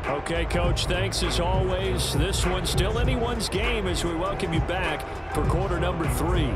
Okay, Coach, thanks as always. This one's still anyone's game as we welcome you back for quarter number 3.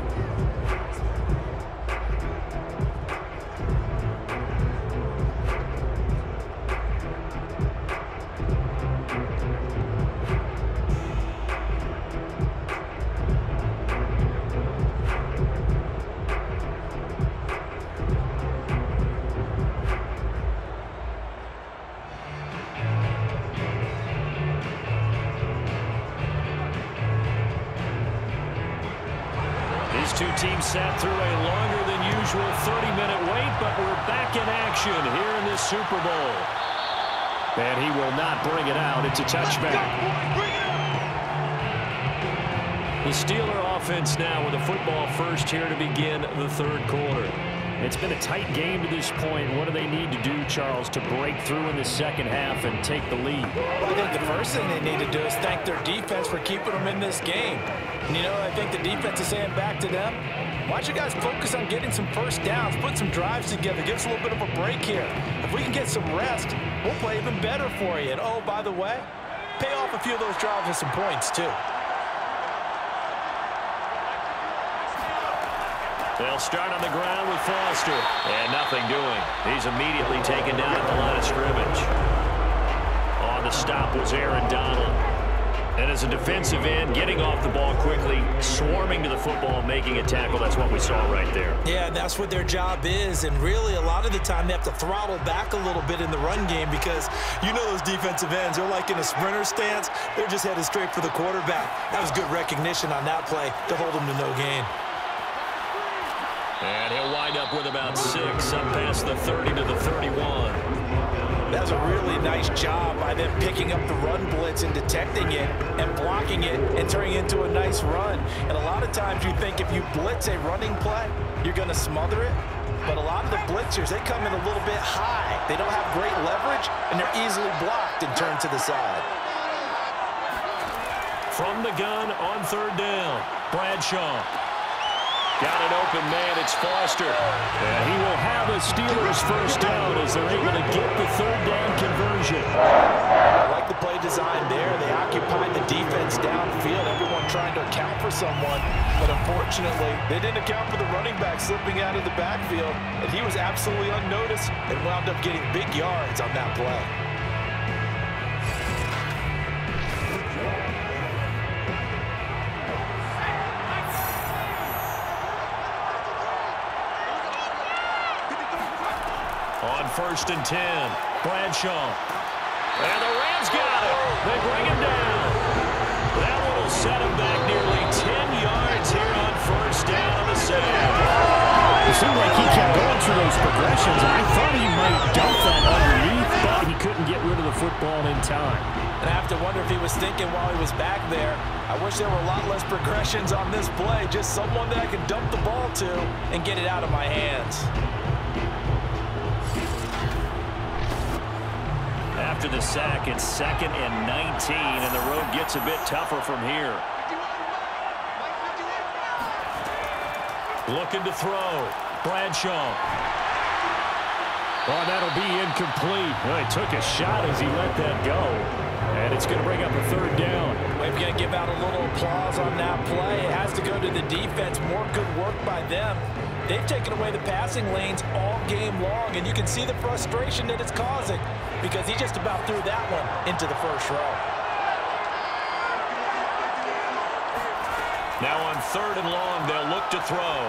Two teams sat through a longer than usual 30-minute wait, but we're back in action here in this Super Bowl. And he will not bring it out. It's a touchback. The Steeler offense now with a football first here to begin the third quarter. It's been a tight game to this point. What do they need to do, Charles, to break through in the second half and take the lead? Well, I think the first thing they need to do is thank their defense for keeping them in this game. And, you know, I think the defense is saying back to them, why don't you guys focus on getting some first downs, put some drives together, give us a little bit of a break here. If we can get some rest, we'll play even better for you. And, oh, by the way, pay off a few of those drives with some points, too. They'll start on the ground with Foster. And nothing doing. He's immediately taken down at the line of scrimmage. On the stop was Aaron Donald. And as a defensive end, getting off the ball quickly, swarming to the football, making a tackle. That's what we saw right there. Yeah, that's what their job is. And really, a lot of the time, they have to throttle back a little bit in the run game because you know those defensive ends, they're like in a sprinter stance. They're just headed straight for the quarterback. That was good recognition on that play to hold them to no gain. And he'll wind up with about 6, up past the 30 to the 31. That was a really nice job by them picking up the run blitz and detecting it and blocking it and turning it into a nice run. And a lot of times you think if you blitz a running play, you're going to smother it. But a lot of the blitzers, they come in a little bit high. They don't have great leverage, and they're easily blocked and turned to the side. From the gun on third down, Bradshaw. Got an open man, it's Foster. And he will have a Steelers first down as they're able to get the third down conversion. I like the play design there. They occupied the defense downfield, everyone trying to account for someone. But unfortunately, they didn't account for the running back slipping out of the backfield. And he was absolutely unnoticed and wound up getting big yards on that play. First and 10, Bradshaw. And the Rams got it. They bring him down. That one will set him back nearly 10 yards here on first down on the save. It seemed like he kept going through those progressions, and I thought he might dump that underneath, but he couldn't get rid of the football in time. And I have to wonder if he was thinking while he was back there, I wish there were a lot less progressions on this play, just someone that I could dump the ball to and get it out of my hands. After the sack, it's 2nd and 19, and the road gets a bit tougher from here. Looking to throw. Bradshaw. Oh, that'll be incomplete. Well, he took a shot as he let that go. And it's going to bring up a third down. We're going to give out a little applause on that play. It has to go to the defense. More good work by them. They've taken away the passing lanes all game long, and you can see the frustration that it's causing because he just about threw that one into the first row. Now on 3rd and long, they'll look to throw.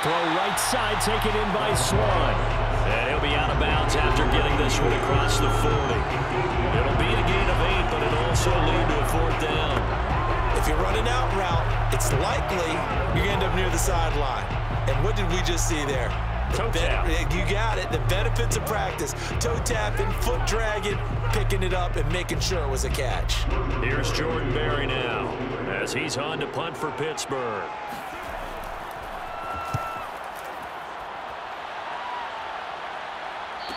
Throw right side, taken in by Swan. And he'll be out of bounds after getting this one across the 40. It'll be a gain of 8, but it'll also lead to a 4th down. If you're running out route, it's likely you're going to end up near the sideline. And what did we just see there? Toe tap. You got it. The benefits of practice. Toe tapping, foot dragging, picking it up, and making sure it was a catch. Here's Jordan Berry now as he's on to punt for Pittsburgh.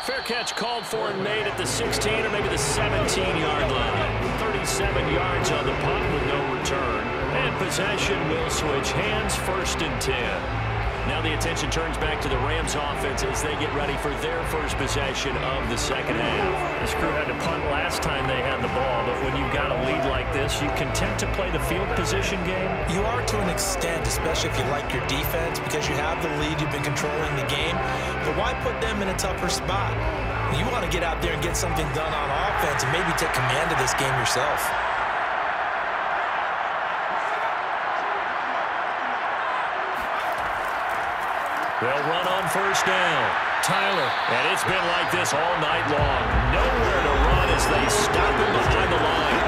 Fair catch called for and made at the 16 or maybe the 17-yard line. 37 yards on the punt with no return. And possession will switch hands, 1st and 10. Now the attention turns back to the Rams offense as they get ready for their first possession of the second half. This crew had to punt last time they had the ball, but when you've got a lead like this, you content to play the field position game? You are to an extent, especially if you like your defense, because you have the lead, you've been controlling the game. But why put them in a tougher spot? You want to get out there and get something done on offense and maybe take command of this game yourself. They'll run on first down. Tyler. And it's been like this all night long. Nowhere to run as they stop him behind the line.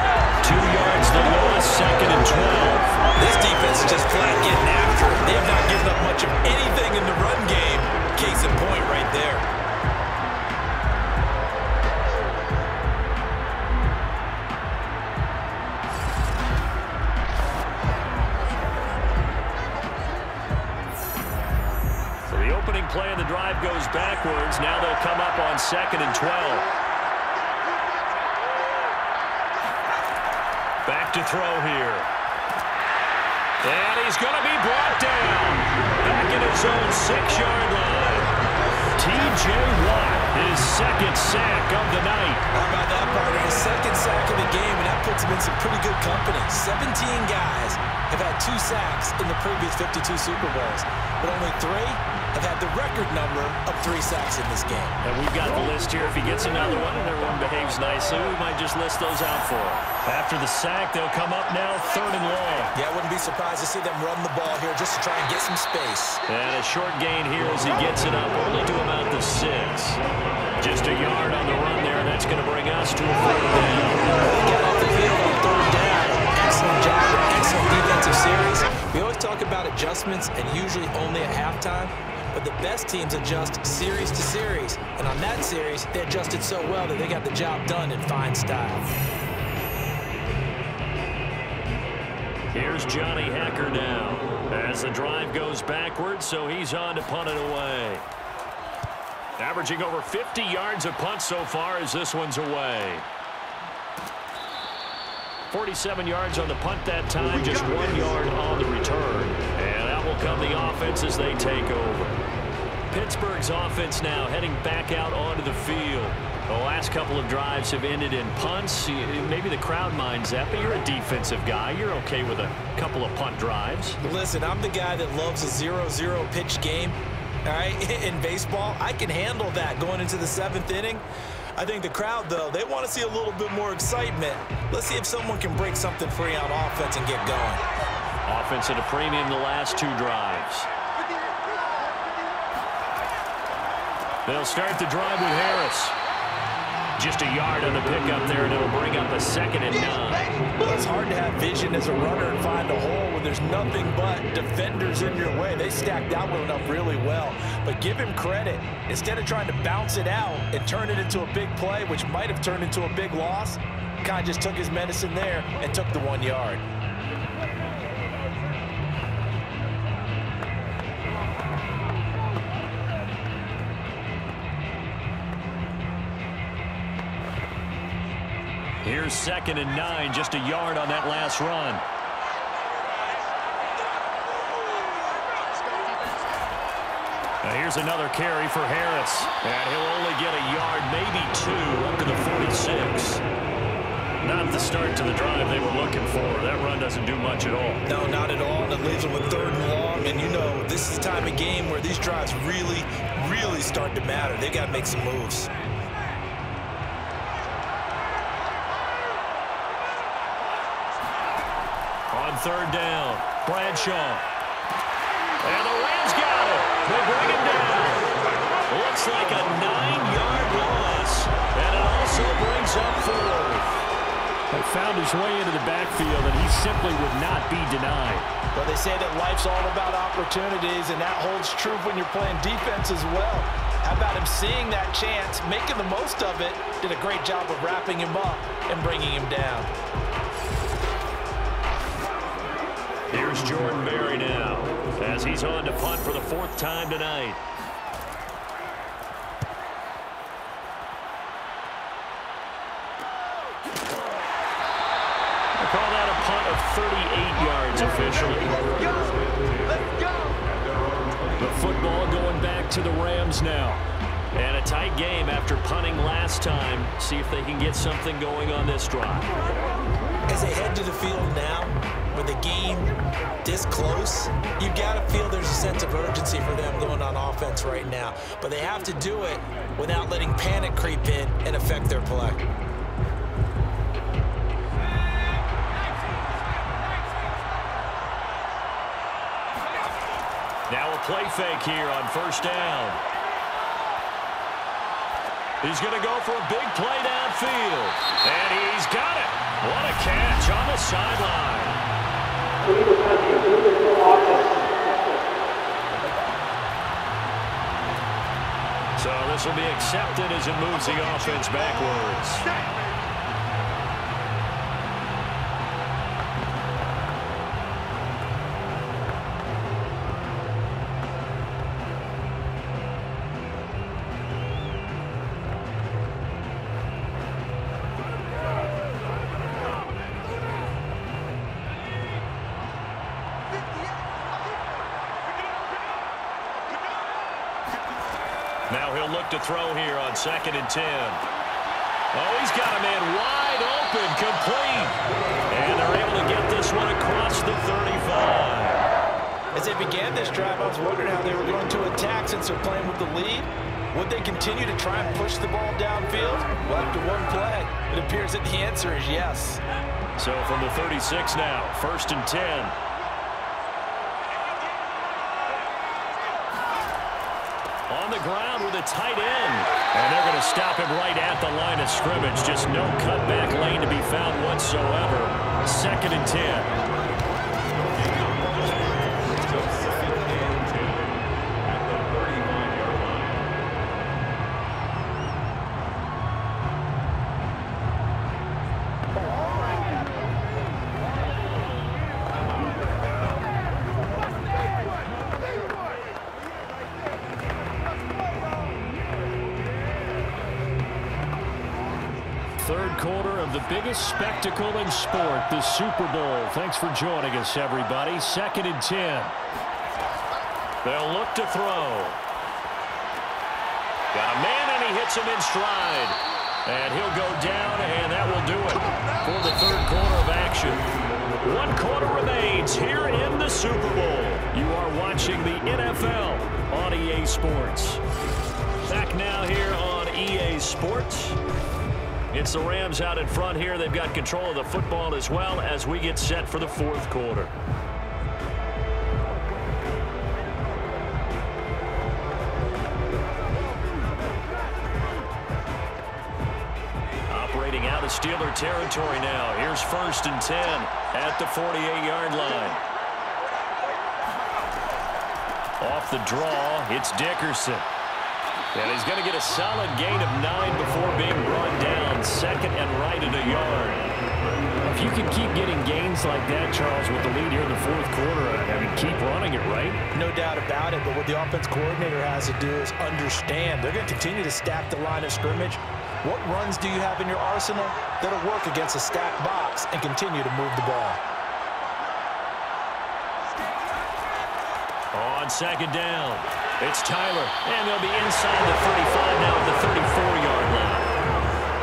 2 yards the loss, 2nd and 12. This defense is just flat getting after it. They have not given up much of anything in the run game. Case in point right there. Play of the drive goes backwards. Now they'll come up on 2nd and 12. Back to throw here. And he's going to be brought down. Back in his own 6-yard line. T.J. Watt, his 2nd sack of the night. How about that part? His 2nd sack of the game, and that puts him in some pretty good company. 17 guys have had 2 sacks in the previous 52 Super Bowls, but only 3 have had the record number of 3 sacks in this game. And we've got the list here. If he gets another one and everyone behaves nicely, we might just list those out for him. After the sack, they'll come up now 3rd and long. Yeah, I wouldn't be surprised to see them run the ball here just to try and get some space. And a short gain here as he gets it up, only to about the 6. Just a yard on the run there, and that's going to bring us to a 4th down. He got off the field on 3rd down. Excellent job, an excellent defensive series. We always talk about adjustments and usually only at halftime. But the best teams adjust series to series. And on that series, they adjusted so well that they got the job done in fine style. Here's Johnny Hecker now. As the drive goes backwards, so he's on to punt it away. Averaging over 50 yards a punt so far as this one's away. 47 yards on the punt that time, just 1 yard on the return. And out will come the offense as they take over. Pittsburgh's offense now heading back out onto the field. The last couple of drives have ended in punts. Maybe the crowd minds that, but you're a defensive guy. You're okay with a couple of punt drives. Listen, I'm the guy that loves a 0-0 pitch game. All right, in baseball, I can handle that going into the 7th inning. I think the crowd, though, they want to see a little bit more excitement. Let's see if someone can break something free on offense and get going. Offense at a premium the last 2 drives. They'll start the drive with Harris. Just a yard on the pickup there, and it'll bring up a 2nd and 9. Well, it's hard to have vision as a runner and find a hole when there's nothing but defenders in your way. They stacked that one up really well. But give him credit. Instead of trying to bounce it out and turn it into a big play, which might have turned into a big loss, kind of just took his medicine there and took the 1 yard. Here's 2nd and 9, just a yard on that last run. Now here's another carry for Harris. And he'll only get a yard, maybe 2, up to the 46. Not the start to the drive they were looking for. That run doesn't do much at all. No, not at all. And it leaves them with 3rd and long. And you know, this is the time of game where these drives really, really start to matter. They've got to make some moves. On 3rd down, Bradshaw. And the Rams got him. They bring him down. Looks like a 9-yard loss. And it also brings up 4th. He found his way into the backfield, and he simply would not be denied. Well, they say that life's all about opportunities, and that holds true when you're playing defense as well. How about him seeing that chance, making the most of it, did a great job of wrapping him up and bringing him down. Here's Jordan Berry now, as he's on to punt for the 4th time tonight. I call that a punt of 38 yards officially. Let's go! The football going back to the Rams now. And a tight game after punting last time. See if they can get something going on this drive. As they head to the field now, with the game this close, you've got to feel there's a sense of urgency for them going on offense right now. But they have to do it without letting panic creep in and affect their play. Now a play fake here on first down. He's going to go for a big play downfield. And he's got it. What a catch on the sideline. So this will be accepted as it moves the offense backwards. Now he'll look to throw here on 2nd and 10. Oh, he's got a man wide open, complete. And they're able to get this one across the 35. As they began this drive, I was wondering how they were going to attack since they're playing with the lead. Would they continue to try and push the ball downfield? Well, after one play, it appears that the answer is yes. So from the 36 now, 1st and 10. On the ground with a tight end. And they're going to stop him right at the line of scrimmage. Just no cutback lane to be found whatsoever. 2nd and 10. Third quarter of the biggest spectacle in sport, the Super Bowl. Thanks for joining us, everybody. 2nd and 10. They'll look to throw. Got a man, and he hits him in stride. And he'll go down, and that will do it for the third quarter of action. 1 quarter remains here in the Super Bowl. You are watching the NFL on EA Sports. Back now here on EA Sports. It's the Rams out in front here. They've got control of the football as well as we get set for the 4th quarter. Operating out of Steeler territory now. Here's 1st and 10 at the 48-yard line. Off the draw, it's Dickerson. And he's going to get a solid gain of 9 before being brought down. 2nd and right at a yard. If you can keep getting gains like that, Charles, with the lead here in the 4th quarter, I mean, keep running it, right? No doubt about it, but what the offense coordinator has to do is understand they're going to continue to stack the line of scrimmage. What runs do you have in your arsenal that'll work against a stacked box and continue to move the ball? On 2nd down, it's Tyler, and they'll be inside the 35 now at the 34-yard line.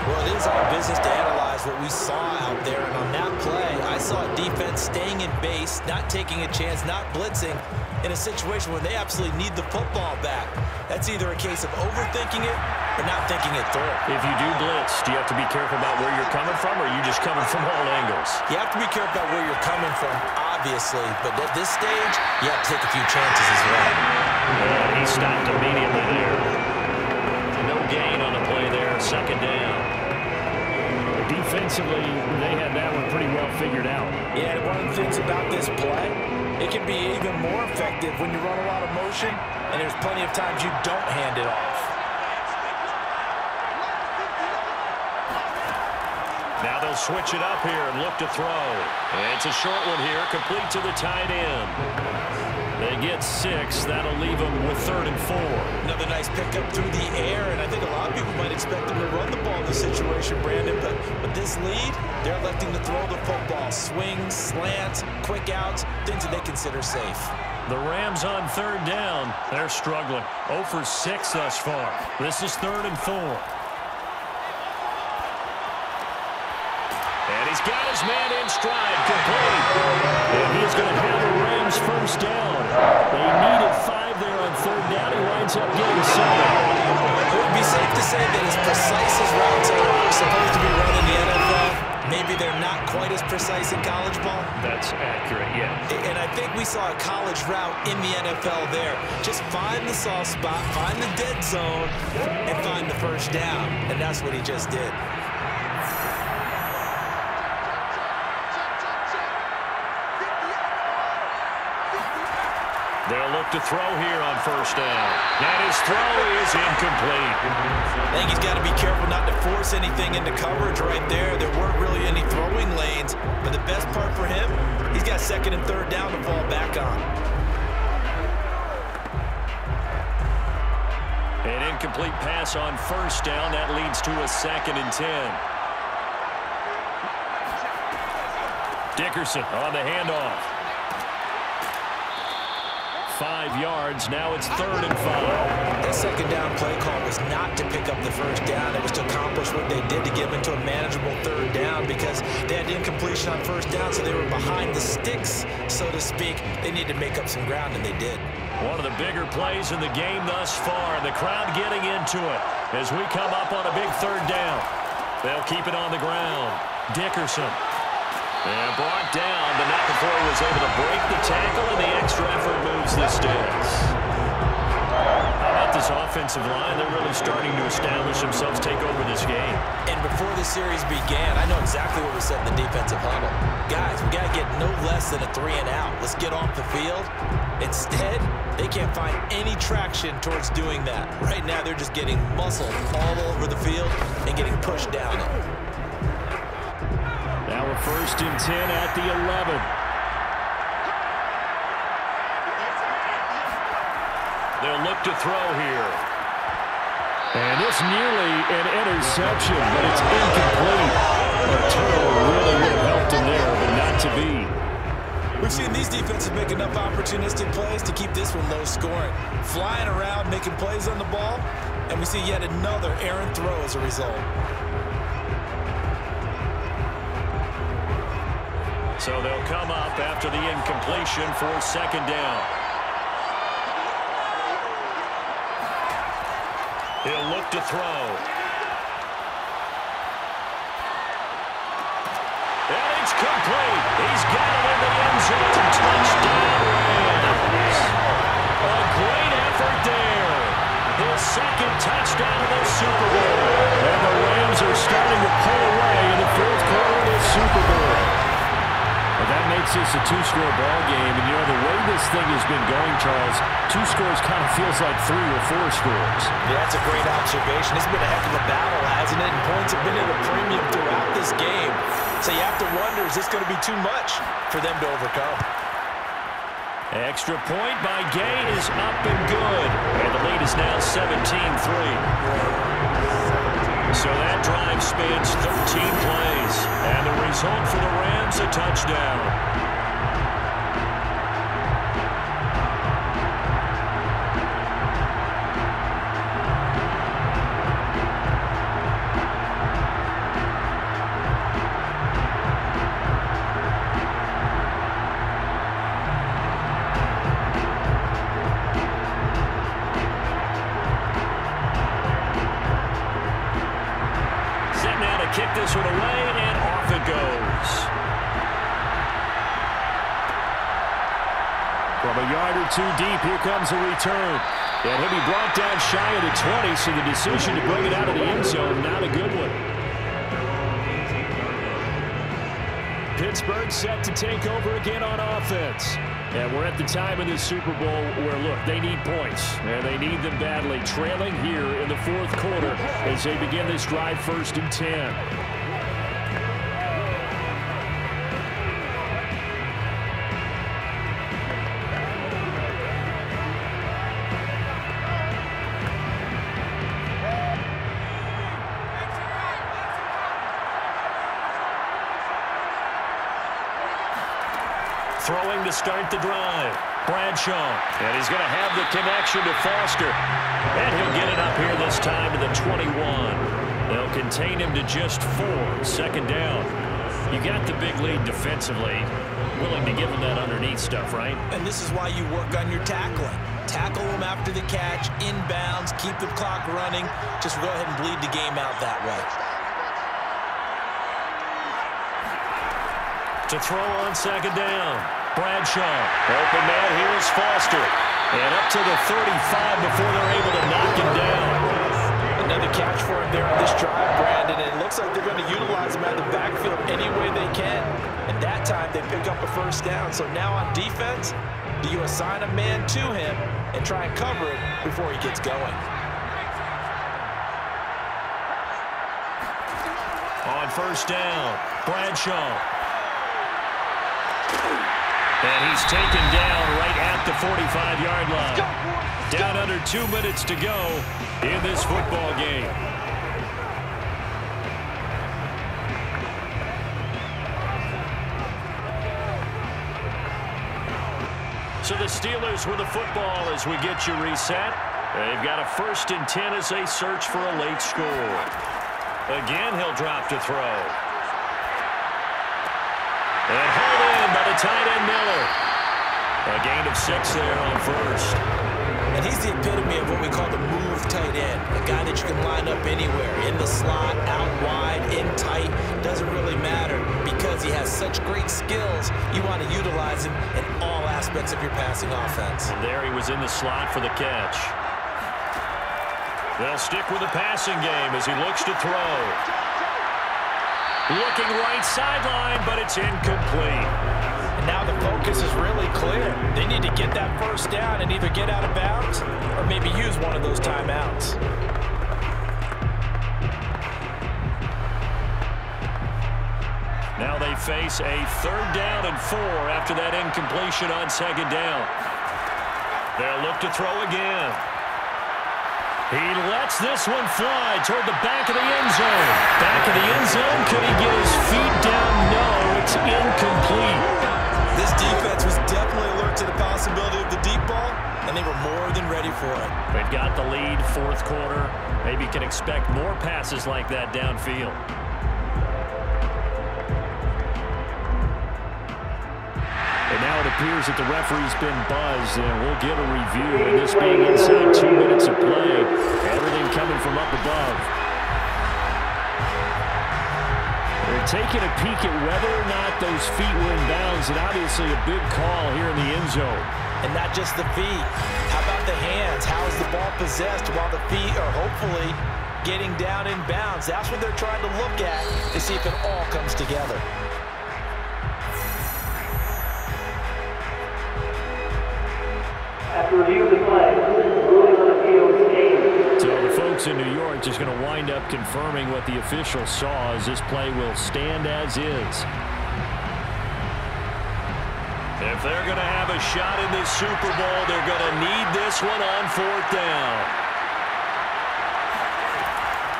Well, it is our business to analyze what we saw out there, and on that play, I saw a defense staying in base, not taking a chance, not blitzing, in a situation where they absolutely need the football back. That's either a case of overthinking it or not thinking it through. If you do blitz, do you have to be careful about where you're coming from, or are you just coming from all angles? You have to be careful about where you're coming from, obviously, but at this stage, you have to take a few chances as well. And he stopped immediately there. No gain on the play there, 2nd down. Defensively, they had that one pretty well figured out. Yeah, and one of the things about this play, it can be even more effective when you run a lot of motion, and there's plenty of times you don't hand it off. Now they'll switch it up here and look to throw. And it's a short one here, complete to the tight end. They get 6. That'll leave them with 3rd and 4. Another nice pickup through the air, and I think a lot of people might expect them to run the ball in this situation, Brandon, but with this lead, they're electing to throw the football. Swings, slants, quick outs, things that they consider safe. The Rams on third down. They're struggling. 0 for 6 thus far. This is 3rd and 4. And he's got his man in stride, complete. And he's going to have the Rams first down. They needed 5 there on third down. He winds up getting 7. It would be safe to say that as precise as routes are supposed to be run in the NFL, maybe they're not quite as precise in college ball. That's accurate, yeah. And I think we saw a college route in the NFL there. Just find the soft spot, find the dead zone, and find the first down. And that's what he just did. They'll look to throw here on first down. And his throw is incomplete. I think he's got to be careful not to force anything into coverage right there. There weren't really any throwing lanes. But the best part for him, he's got 2nd and 3rd down to fall back on. An incomplete pass on first down. That leads to a 2nd and 10. Dickerson on the handoff. 5 yards. Now it's 3rd and 5. That 2nd down play call was not to pick up the first down. It was to accomplish what they did to get them into a manageable 3rd down because they had incompletion on first down, so they were behind the sticks, so to speak. They needed to make up some ground, and they did. One of the bigger plays in the game thus far. The crowd getting into it as we come up on a big 3rd down. They'll keep it on the ground. Dickerson. And brought down, but not before he was able to break the tackle, and the extra effort moves the sticks. How about this offensive line? They're really starting to establish themselves, take over this game. And before the series began, I know exactly what we said in the defensive huddle. Guys, we got to get no less than a 3 and out. Let's get off the field. Instead, they can't find any traction towards doing that. Right now, they're just getting muscled all over the field and getting pushed down it. Now we're 1st and 10 at the 11. They'll look to throw here. And it's nearly an interception, but it's incomplete. A turnover really would have helped him there, but not to be. We've seen these defenses make enough opportunistic plays to keep this one low scoring. Flying around, making plays on the ball, and we see yet another errant throw as a result. So they'll come up after the incompletion for 2nd down. He'll look to throw. And it's complete. He's got it in the end zone. Touchdown, Rams. A great effort there. His 2nd touchdown of the Super Bowl. And the Rams are starting to pull away in the 4th quarter of the Super Bowl. That makes this a 2-score ball game, and you know the way this thing has been going, Charles, 2 scores kind of feels like 3 or 4 scores. Yeah, that's a great observation. It's been a heck of a battle, hasn't it? And points have been at a premium throughout this game. So you have to wonder, is this going to be too much for them to overcome? Extra point by Gay is up and good, and the lead is now 17-3. So that drive spans 13 plays, and the result for the Rams, a touchdown. Kick this one away, and off it goes. From a yard or 2 deep, here comes a return. And he'll be brought down shy of the 20, so the decision to bring it out of the end zone, not a good one. Pittsburgh set to take over again on offense. And we're at the time in this Super Bowl where, look, they need points, and they need them badly. Trailing here in the 4th quarter as they begin this drive 1st and 10. Throwing to start the drive. Bradshaw. And he's going to have the connection to Foster. And he'll get it up here this time to the 21. They'll contain him to just 4. Second down. You got the big lead defensively. Willing to give him that underneath stuff, right? And this is why you work on your tackling. Tackle them after the catch, inbounds, keep the clock running. Just go ahead and bleed the game out that way. To throw on second down. Bradshaw. Open man, here is Foster. And up to the 35 before they're able to knock him down. Another catch for him there on this drive, Brandon. And it looks like they're going to utilize him out of the backfield any way they can. And that time they pick up a first down. So now on defense, do you assign a man to him and try and cover it before he gets going? On first down, Bradshaw. And he's taken down right at the 45-yard line. Down under 2 minutes to go in this football game. So the Steelers with the football as we get you reset. They've got a 1st and 10 as they search for a late score. Again, he'll drop to throw. And hauled in by the tight end Miller. A gain of 6 there on first. And he's the epitome of what we call the move tight end. A guy that you can line up anywhere. In the slot, out wide, in tight. Doesn't really matter because he has such great skills. You want to utilize him in all aspects of your passing offense. And there he was in the slot for the catch. They'll stick with the passing game as he looks to throw. Looking right sideline, but it's incomplete. And now the focus is really clear. They need to get that first down and either get out of bounds or maybe use one of those timeouts. Now they face a 3rd down and 4 after that incompletion on second down. They'll look to throw again. He lets this one fly toward the back of the end zone. Back of the end zone. Could he get his feet down? No, it's incomplete. This defense was definitely alert to the possibility of the deep ball, and they were more than ready for it. They've got the lead, 4th quarter. Maybe you can expect more passes like that downfield. And now it appears that the referee's been buzzed, and we'll get a review. And this being inside 2 minutes of play, everything coming from up above. They're taking a peek at whether or not those feet were in bounds, and obviously a big call here in the end zone. And not just the feet. How about the hands? How is the ball possessed while the feet are hopefully getting down in bounds? That's what they're trying to look at to see if it all comes together. After review of the play, ruling on the field stands. So the folks in New York just going to wind up confirming what the official saw as this play will stand as is. If they're going to have a shot in this Super Bowl, they're going to need this one on 4th down.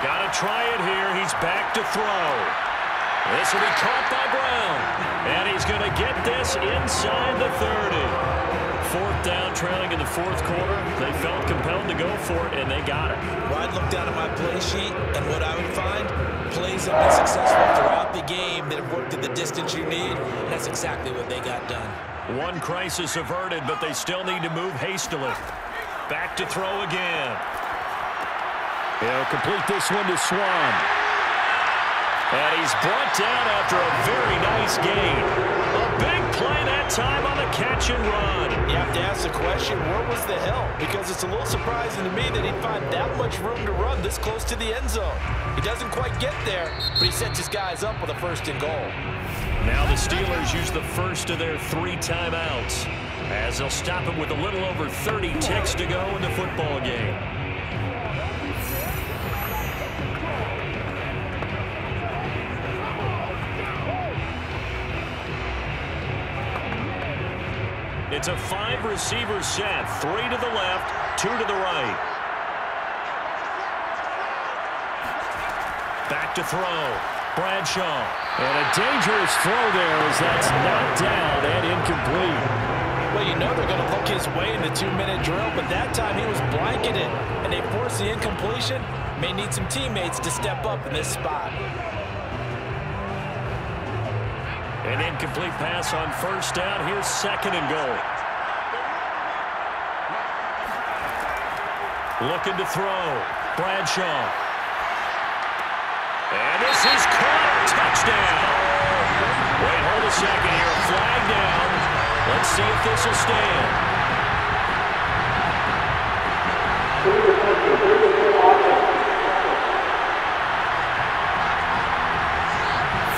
Got to try it here. He's back to throw. This will be caught by Brown. And he's going to get this inside the 30. 4th down, trailing in the 4th quarter. They felt compelled to go for it, and they got it. Well, I'd look down at my play sheet, and what I would find, plays have been successful throughout the game that have worked at the distance you need, and that's exactly what they got done. One crisis averted, but they still need to move hastily. Back to throw again. He'll complete this one to Swan. And he's brought down after a very nice gain. A big play that time on the catch and run. You have to ask the question, where was the help? Because it's a little surprising to me that he'd find that much room to run this close to the end zone. He doesn't quite get there, but he sets his guys up with a 1st and goal. Now the Steelers use the first of their 3 timeouts as they'll stop it with a little over 30 ticks to go in the football game. It's a 5-receiver set. 3 to the left, 2 to the right. Back to throw. Bradshaw. And a dangerous throw there as that's knocked down and incomplete. Well, you know they're going to look his way in the 2-minute drill, but that time he was blanketed, and they forced the incompletion. May need some teammates to step up in this spot. An incomplete pass on first down. Here's 2nd and goal. Looking to throw. Bradshaw. And this is caught. Touchdown. Wait, hold a second here. Flag down. Let's see if this will stand.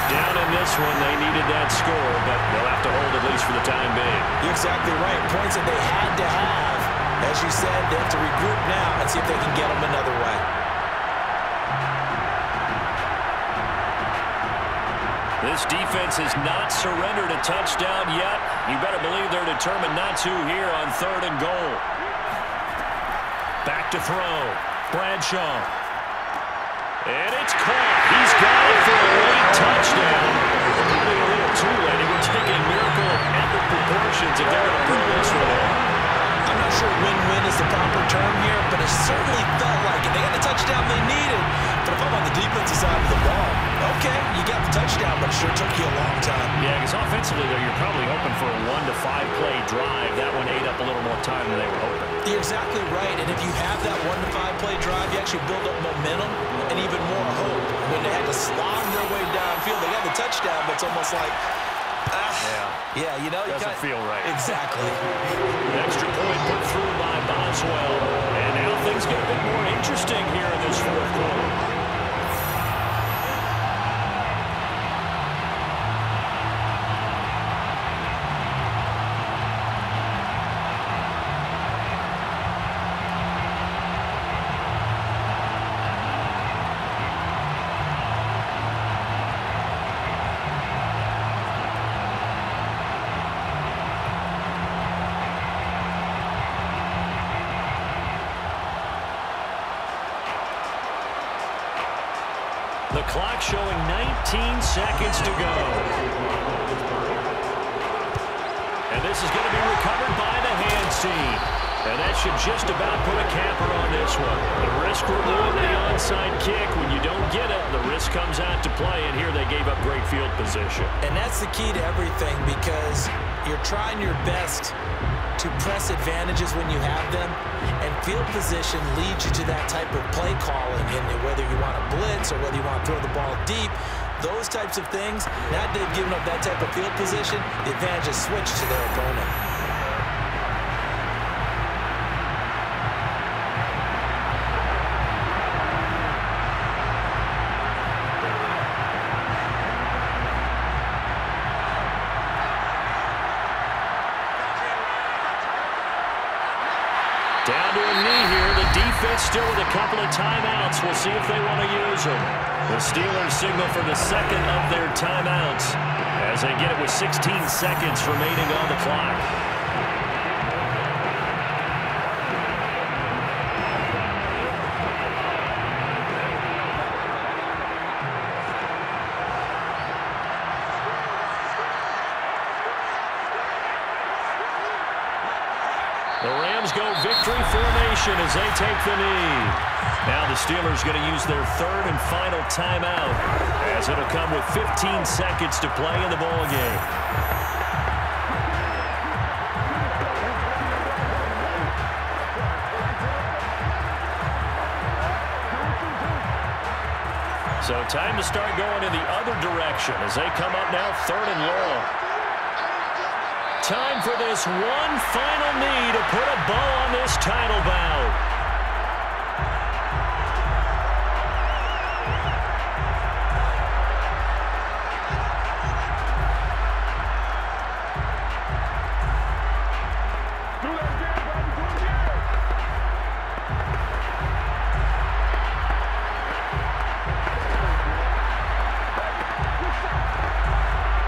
Down in this one, they needed that score, but they'll have to hold at least for the time being. You're exactly right. Points that they had to have. As you said, they have to regroup now and see if they can get them another way. This defense has not surrendered a touchdown yet. You better believe they're determined not to here on 3rd and goal. Back to throw. Bradshaw. And it's caught. He's got it for a late touchdown. Probably a little too late. He would take a miracle of epic proportions if they're going to pull this one off. I'm not sure win-win is the proper term here, but it certainly felt like it. They got the touchdown they needed. But if I'm on the defensive side of the ball, okay, you got the touchdown, but it sure took you a long time. Yeah, because offensively, though, you're probably hoping for a 1 to 5 play drive. That one ate up a little more time than they were hoping. You're exactly right, and if you have that 1 to 5 play drive, you actually build up momentum and even more hope. When they had to slog their way downfield, they got the touchdown, but it's almost like, yeah, you know, doesn't feel right. Exactly. Extra point put through by Boswell, and now things get a bit more interesting here in this 4th quarter. The clock showing 19 seconds to go. And this is going to be recovered by the hands team. And that should just about put a capper on this one. The risk reward, the onside kick. When you don't get it, the risk comes out to play. And here they gave up great field position. And that's the key to everything, because you're trying your best to press advantages when you have them, and field position leads you to that type of play calling, and whether you want to blitz or whether you want to throw the ball deep, those types of things. Now they've given up that type of field position, the advantage is switched to their opponent. Down to a knee here. The defense still with a couple of timeouts. We'll see if they want to use them. The Steelers signal for the 2nd of their timeouts as they get it with 16 seconds remaining on the clock. The Rams go victory formation as they take the knee. Now the Steelers going to use their 3rd and final timeout, as it'll come with 15 seconds to play in the ball game. So time to start going in the other direction as they come up now 3rd and long. Time for this one final knee to put a bow on this title bout.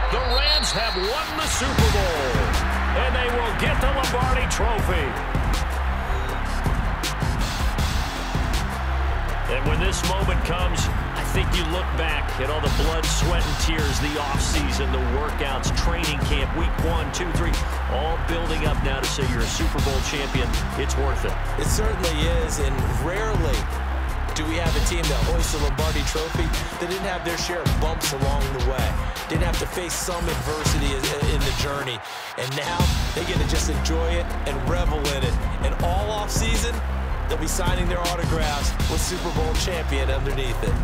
The Rams have won the Super Bowl, and they will get the Lombardi Trophy. And when this moment comes, think you look back at all the blood, sweat, and tears, the offseason, the workouts, training camp, week 1, 2, 3, all building up now to say you're a Super Bowl champion. It's worth it. It certainly is, and rarely do we have a team that hoists the Lombardi Trophy that didn't have their share of bumps along the way, didn't have to face some adversity in the journey, and now they get to just enjoy it and revel in it. And all offseason, they'll be signing their autographs with Super Bowl champion underneath it.